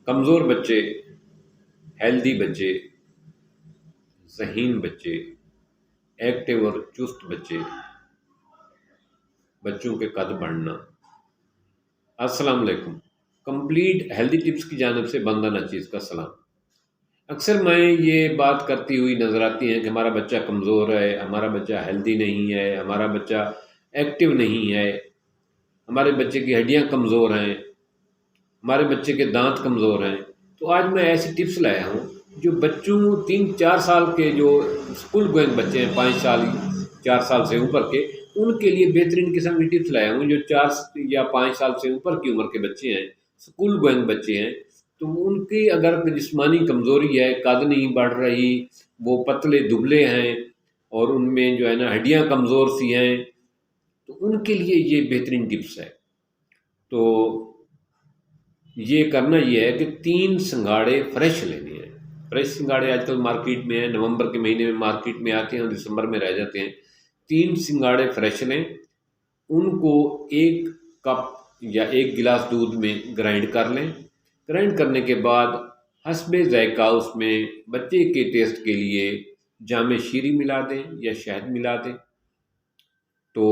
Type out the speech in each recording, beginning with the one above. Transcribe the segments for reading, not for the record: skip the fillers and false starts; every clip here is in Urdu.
کمزور بچے، ہیلدی بچے، ذہین بچے، ایکٹیو اور چست بچے، بچوں کے قد بڑھنا۔ السلام علیکم، کمپلیٹ ہیلدی ٹپس کی جانب سے بندہ نچیز کا سلام۔ اکثر میں یہ بات کرتی ہوئی نظر آتی ہیں کہ ہمارا بچہ کمزور ہے، ہمارا بچہ ہیلدی نہیں ہے، ہمارا بچہ ایکٹیو نہیں ہے، ہمارے بچے کی ہڈیاں کمزور ہیں، ہمارے بچے کے دانت کمزور ہیں۔ تو آج میں ایسی ٹپس لایا ہوں جو بچوں 3-4 سال کے جو اسکول گوئنگ بچے ہیں، 5 سال 4 سال سے اوپر کے، ان کے لیے بہترین قسم کی ٹپس لایا ہوں۔ جو 4 یا 5 سال سے اوپر کی عمر کے بچے ہیں، اسکول گوئنگ بچے ہیں، تو ان کی اگر جسمانی کمزوری ہے، قد نہیں بڑھ رہی، وہ پتلے دبلے ہیں اور ان میں جو ہے نا ہڈیاں کمزور سی ہیں، تو ان کے لیے یہ بہترین ٹپس ہے۔ تو یہ کرنا یہ ہے کہ 3 سنگھاڑے فریش لینے ہیں۔ فریش سنگھاڑے آج کل مارکیٹ میں ہیں، نومبر کے مہینے میں مارکیٹ میں آتے ہیں اور دسمبر میں رہ جاتے ہیں۔ 3 سنگھاڑے فریش لیں، ان کو 1 کپ یا 1 گلاس دودھ میں گرائنڈ کر لیں۔ گرائنڈ کرنے کے بعد حسب ذائقہ اس میں بچے کے ٹیسٹ کے لیے جامع شیریں ملا دیں یا شہد ملا دیں، تو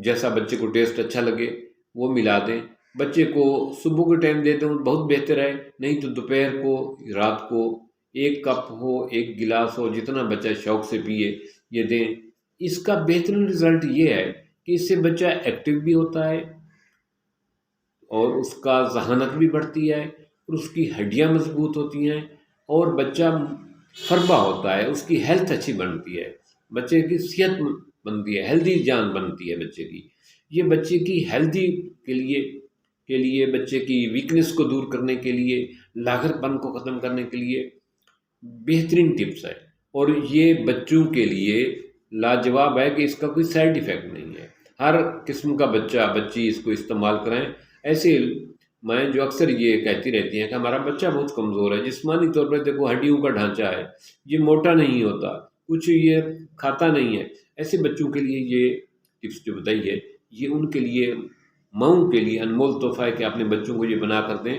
جیسا بچے کو ٹیسٹ اچھا لگے وہ ملا دیں۔ بچے کو صبح کے ٹائم دے دیں بہت بہتر ہے، نہیں تو دوپہر کو، رات کو 1 کپ ہو، 1 گلاس ہو، جتنا بچہ شوق سے پیے یہ دیں۔ اس کا بہترین رزلٹ یہ ہے کہ اس سے بچہ ایکٹیو بھی ہوتا ہے اور اس کا ذہانت بھی بڑھتی ہے اور اس کی ہڈیاں مضبوط ہوتی ہیں اور بچہ فربا ہوتا ہے، اس کی ہیلتھ اچھی بنتی ہے، بچے کی صحت بنتی ہے، ہیلدی جان بنتی ہے بچے کی۔ یہ بچے کی ہیلدی کے لیے بچے کی ویکنس کو دور کرنے کے لیے، لاغر پن کو ختم کرنے کے لیے بہترین ٹپس ہے، اور یہ بچوں کے لیے لاجواب ہے کہ اس کا کوئی سائیڈ ایفیکٹ نہیں ہے۔ ہر قسم کا بچی اس کو استعمال کریں۔ ایسے میں جو اکثر یہ کہتی رہتی ہیں کہ ہمارا بچہ بہت کمزور ہے، جسمانی طور پر دیکھو ہڈیوں کا ڈھانچہ ہے، یہ موٹا نہیں ہوتا، کچھ یہ کھاتا نہیں ہے، ایسے بچوں کے لیے یہ ٹپس جو بتائی ہے یہ ان کے لیے، ماؤں کے لیے انمول تحفہ ہے کہ اپنے بچوں کو یہ بنا کر دیں۔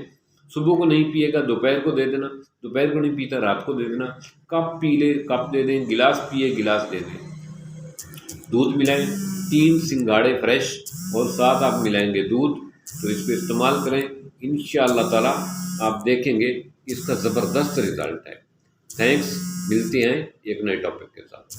صبح کو نہیں پیے گا دوپہر کو دے دینا، دوپہر کو نہیں پیتا رات کو دے دینا، کپ پی لے کپ دے دیں، گلاس پیے گلاس دے دیں۔ دودھ ملائیں، 3 سنگھاڑے فریش اور ساتھ آپ ملائیں گے دودھ، تو اس کو استعمال کریں، انشاءاللہ تعالی آپ دیکھیں گے اس کا زبردست رزلٹ ہے۔ تھینکس، ملتے ہیں ایک نئے ٹاپک کے ساتھ۔